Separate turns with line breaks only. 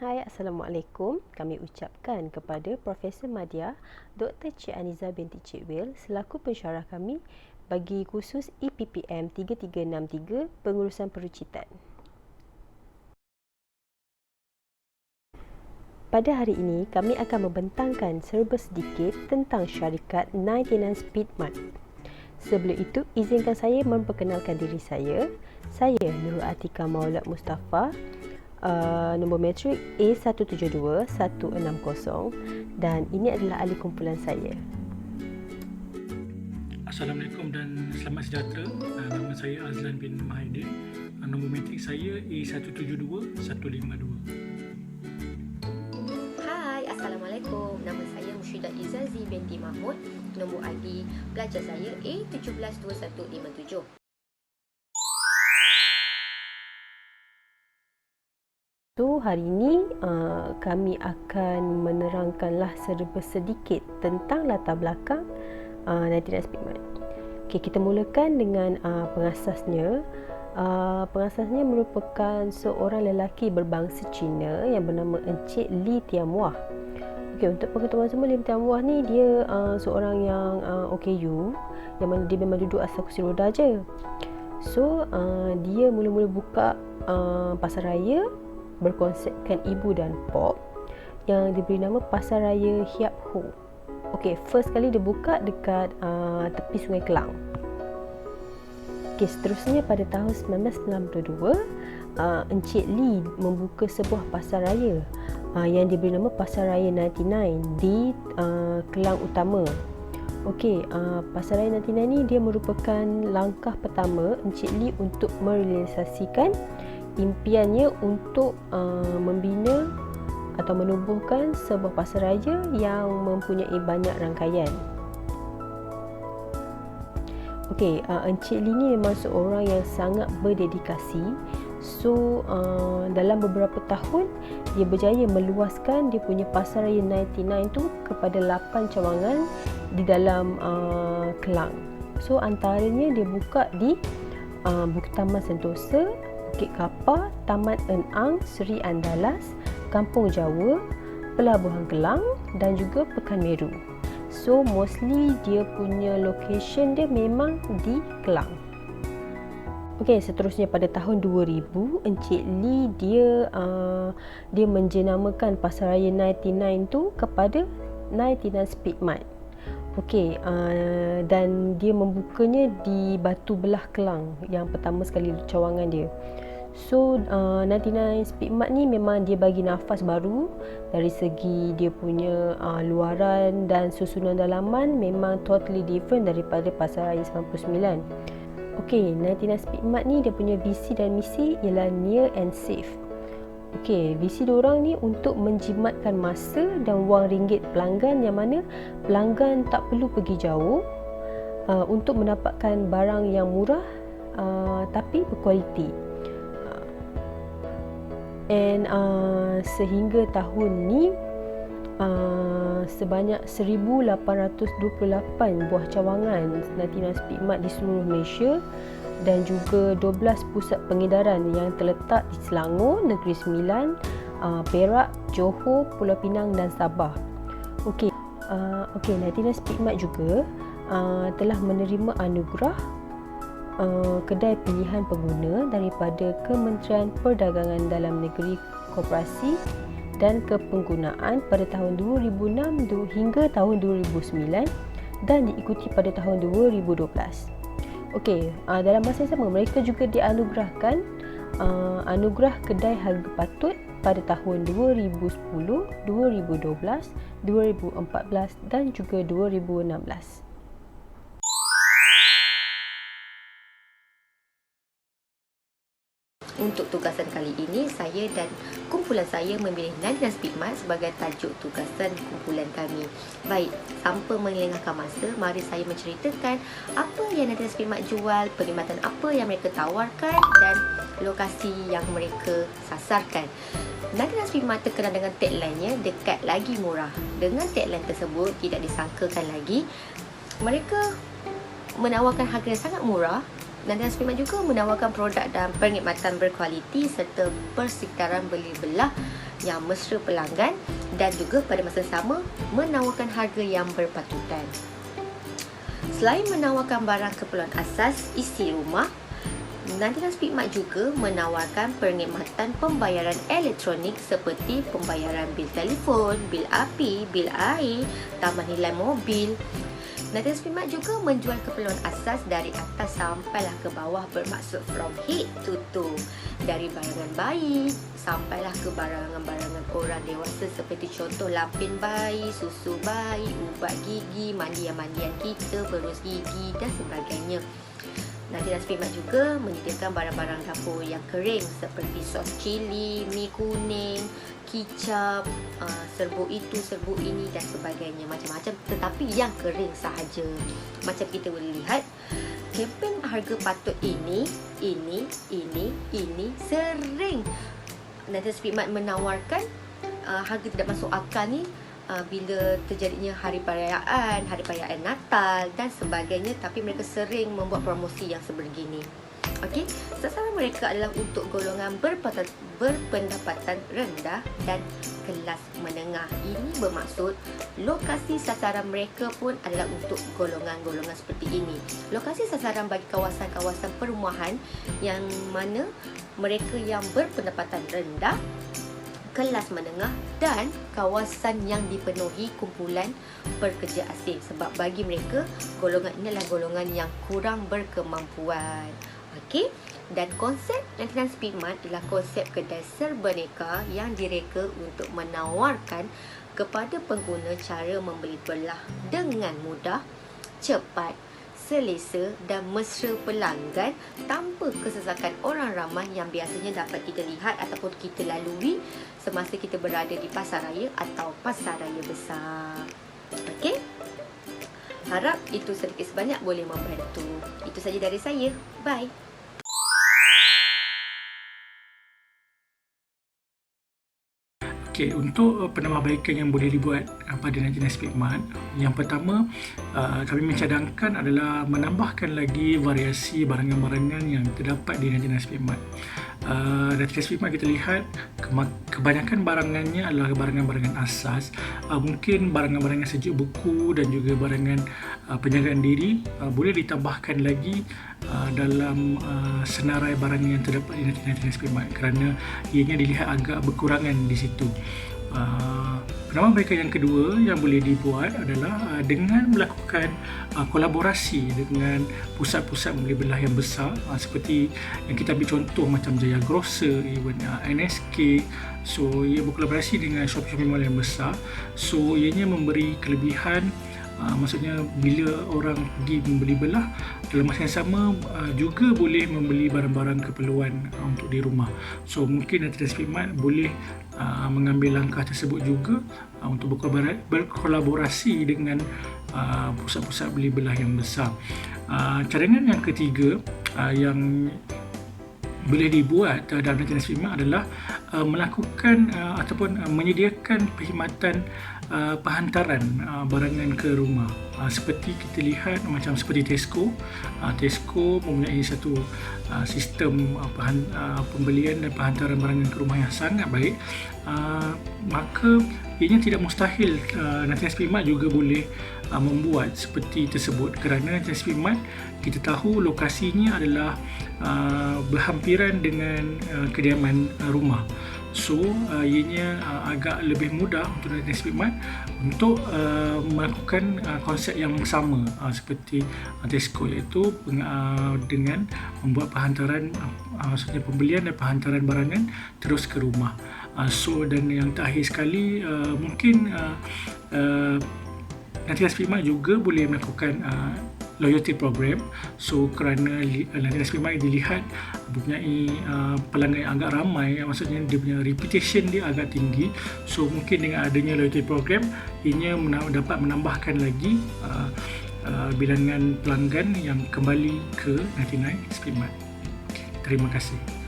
Hai, Assalamualaikum. Kami ucapkan kepada Profesor Madya, Dr. Cik Aniza binti Cik Will selaku pensyarah kami bagi kursus EPPM 3363 Pengurusan Perucitan. Pada hari ini, kami akan membentangkan serba sedikit tentang syarikat 99 Speedmart. Sebelum itu, izinkan saya memperkenalkan diri saya. Saya Nurul Atika Maulad Mustafa, nombor matrik A172160 dan ini adalah ahli kumpulan saya.
Assalamualaikum dan selamat sejahtera. Nama saya Azlan bin Mahidin. Nombor matrik saya A172152.
Hai, Assalamualaikum. Nama saya Musyidah Izazi binti Mahmud. Nombor ID pelajar saya A172157.
So, hari ini kami akan menerangkanlah serba sedikit tentang latar belakang 99 Speedmart. Okay, kita mulakan dengan pengasasnya. Pengasasnya merupakan seorang lelaki berbangsa Cina yang bernama Encik Li Tianhua. Okay, untuk pengetahuan semua, Li Tianhua ni dia seorang yang OKU, yang mana dia memang duduk asal kursi roda je. So, dia mula-mula buka pasar raya berkonsepkan ibu dan pop yang diberi nama Pasar Raya Hiap Ho. Okay, first kali dia buka dekat tepi Sungai Kelang. Okay, seterusnya pada tahun 1992, Encik Lee membuka sebuah pasar raya yang diberi nama Pasar Raya 99 di Kelang Utama. Okey, Pasar Raya 99 ni dia merupakan langkah pertama Encik Lee untuk merealisasikan impiannya untuk membina atau menubuhkan sebuah pasar raya yang mempunyai banyak rangkaian. Okey, Encik Lee ni memang seorang yang sangat berdedikasi. So, dalam beberapa tahun dia berjaya meluaskan dia punya pasar raya 99 tu kepada 8 cawangan di dalam Kelang. So, antaranya dia buka di Bukit Taman Sentosa, Bukit Kapar, Taman Enang, Seri Andalas, Kampung Jawa, Pelabuhan Kelang dan juga Pekan Meru. So, mostly dia punya location dia memang di Kelang. Okey, seterusnya pada tahun 2000, Encik Lee dia menjenamakan Pasar Raya 99 tu kepada 99 Speedmart. Okey, dan dia membukanya di Batu Belah Kelang, yang pertama sekali cawangan dia. So, 99 Speedmart ni memang dia bagi nafas baru dari segi dia punya luaran dan susunan dalaman memang totally different daripada Pasar Raya 99. Okey, 99 Speedmart ni dia punya visi dan misi ialah near and safe. Okey, visi diorang ni untuk menjimatkan masa dan wang ringgit pelanggan, yang mana pelanggan tak perlu pergi jauh untuk mendapatkan barang yang murah tapi berkualiti. And sehingga tahun ni sebanyak 1828 buah cawangan 99 Speedmart di seluruh Malaysia dan juga 12 pusat pengedaran yang terletak di Selangor, Negeri Sembilan, Perak, Johor, Pulau Pinang dan Sabah. Okey, 99 Speedmart juga telah menerima anugerah kedai pilihan pengguna daripada Kementerian Perdagangan Dalam Negeri, Koperasi dan Kepenggunaan pada tahun 2006 hingga tahun 2009 dan diikuti pada tahun 2012. Okey, dalam masa yang sama mereka juga dianugerahkan anugerah kedai harga patut pada tahun 2010, 2012, 2014 dan juga 2016.
Untuk tugasan kali ini, saya dan kumpulan saya memilih 99 Speedmart sebagai tajuk tugasan kumpulan kami. Baik, tanpa melengahkan masa, mari saya menceritakan apa yang 99 Speedmart jual, perkhidmatan apa yang mereka tawarkan dan lokasi yang mereka sasarkan. 99 Speedmart terkenal dengan tagline-nya, dekat lagi murah. Dengan tagline tersebut, tidak disangkakan lagi, mereka menawarkan harga yang sangat murah. Dan Speedmart juga menawarkan produk dan perkhidmatan berkualiti serta persekitaran beli belah yang mesra pelanggan dan juga pada masa sama menawarkan harga yang berpatutan. Selain menawarkan barang keperluan asas isi rumah, 99 Speedmart juga menawarkan perkhidmatan pembayaran elektronik seperti pembayaran bil telefon, bil api, bil air, tambah nilai mobil. 99 Speedmart juga menjual keperluan asas dari atas sampailah ke bawah, bermaksud from head to toe. Dari barangan bayi sampailah ke barangan-barangan orang dewasa seperti contoh lampin bayi, susu bayi, ubat gigi, mandian-mandian kita, berus gigi dan sebagainya. 99 Speedmart juga menyediakan barang-barang dapur yang kering seperti sos cili, mi kuning, kicap, serbuk itu, serbuk ini dan sebagainya, macam-macam, tetapi yang kering sahaja. Macam kita boleh lihat, kempen harga patut ini sering 99 Speedmart menawarkan harga tidak masuk akal ni bila terjadinya hari perayaan Natal dan sebagainya, tapi mereka sering membuat promosi yang sebegini. Okey, sasaran mereka adalah untuk golongan berpendapatan rendah dan kelas menengah. Ini bermaksud lokasi sasaran mereka pun adalah untuk golongan-golongan seperti ini. Lokasi sasaran bagi kawasan-kawasan perumahan yang mana mereka yang berpendapatan rendah, kelas menengah dan kawasan yang dipenuhi kumpulan pekerja asing, sebab bagi mereka golongan ini adalah golongan yang kurang berkemampuan. Okey, dan konsep 99 Speedmart adalah konsep kedai serberneka yang direka untuk menawarkan kepada pengguna cara membeli belah dengan mudah, cepat, selesa dan mesra pelanggan tanpa kesesakan orang ramai yang biasanya dapat kita lihat ataupun kita lalui semasa kita berada di pasaraya atau pasaraya besar. Okey? Harap itu sedikit sebanyak boleh membantu. Itu saja dari saya. Bye.
Okey, untuk penambahbaikan yang boleh dibuat pada 99 Speedmart, yang pertama, kami mencadangkan adalah menambahkan lagi variasi barangan-barangan yang terdapat di 99 Speedmart. 99 Speedmart kita lihat kebanyakan barangannya adalah barangan-barangan asas, mungkin barangan-barangan sejuk buku dan juga barangan penjagaan diri boleh ditambahkan lagi dalam senarai barangan yang terdapat di 99 Speedmart, kerana ianya dilihat agak berkurangan di situ. Penambahbaikan yang kedua yang boleh dibuat adalah dengan melakukan kolaborasi dengan pusat-pusat membeli belah yang besar, seperti yang kita ambil contoh macam Jaya Grocer, even NSK. So ia berkolaborasi dengan shopping mall yang besar, so ianya memberi kelebihan. Maksudnya bila orang pergi membeli belah, dalam masa yang sama juga boleh membeli barang-barang keperluan untuk di rumah. So mungkin 99 Speedmart boleh mengambil langkah tersebut juga untuk berkolaborasi dengan pusat-pusat beli belah yang besar. Cadangan yang ketiga yang boleh dibuat dalam 99 Speedmart adalah melakukan ataupun menyediakan perkhidmatan penghantaran barangan ke rumah. Seperti kita lihat macam seperti Tesco. Tesco mempunyai satu sistem pembelian dan penghantaran barangan ke rumah yang sangat baik. Maka ianya tidak mustahil 99 Speedmart juga boleh membuat seperti tersebut, kerana 99 Speedmart kita tahu lokasinya adalah berhampiran dengan kediaman rumah. So ianya agak lebih mudah untuk 99 Speedmart untuk melakukan konsep yang sama seperti Tesco, iaitu dengan membuat penghantaran, maksudnya pembelian dan penghantaran barangan terus ke rumah. So dan yang terakhir sekali, mungkin 99 Speedmart juga boleh melakukan loyalty program. So kerana 99 Speedmart dilihat mempunyai pelanggan yang agak ramai, maksudnya dia punya reputation dia agak tinggi, so mungkin dengan adanya loyalty program ianya dapat menambahkan lagi bilangan pelanggan yang kembali ke 99 Speedmart. Terima kasih.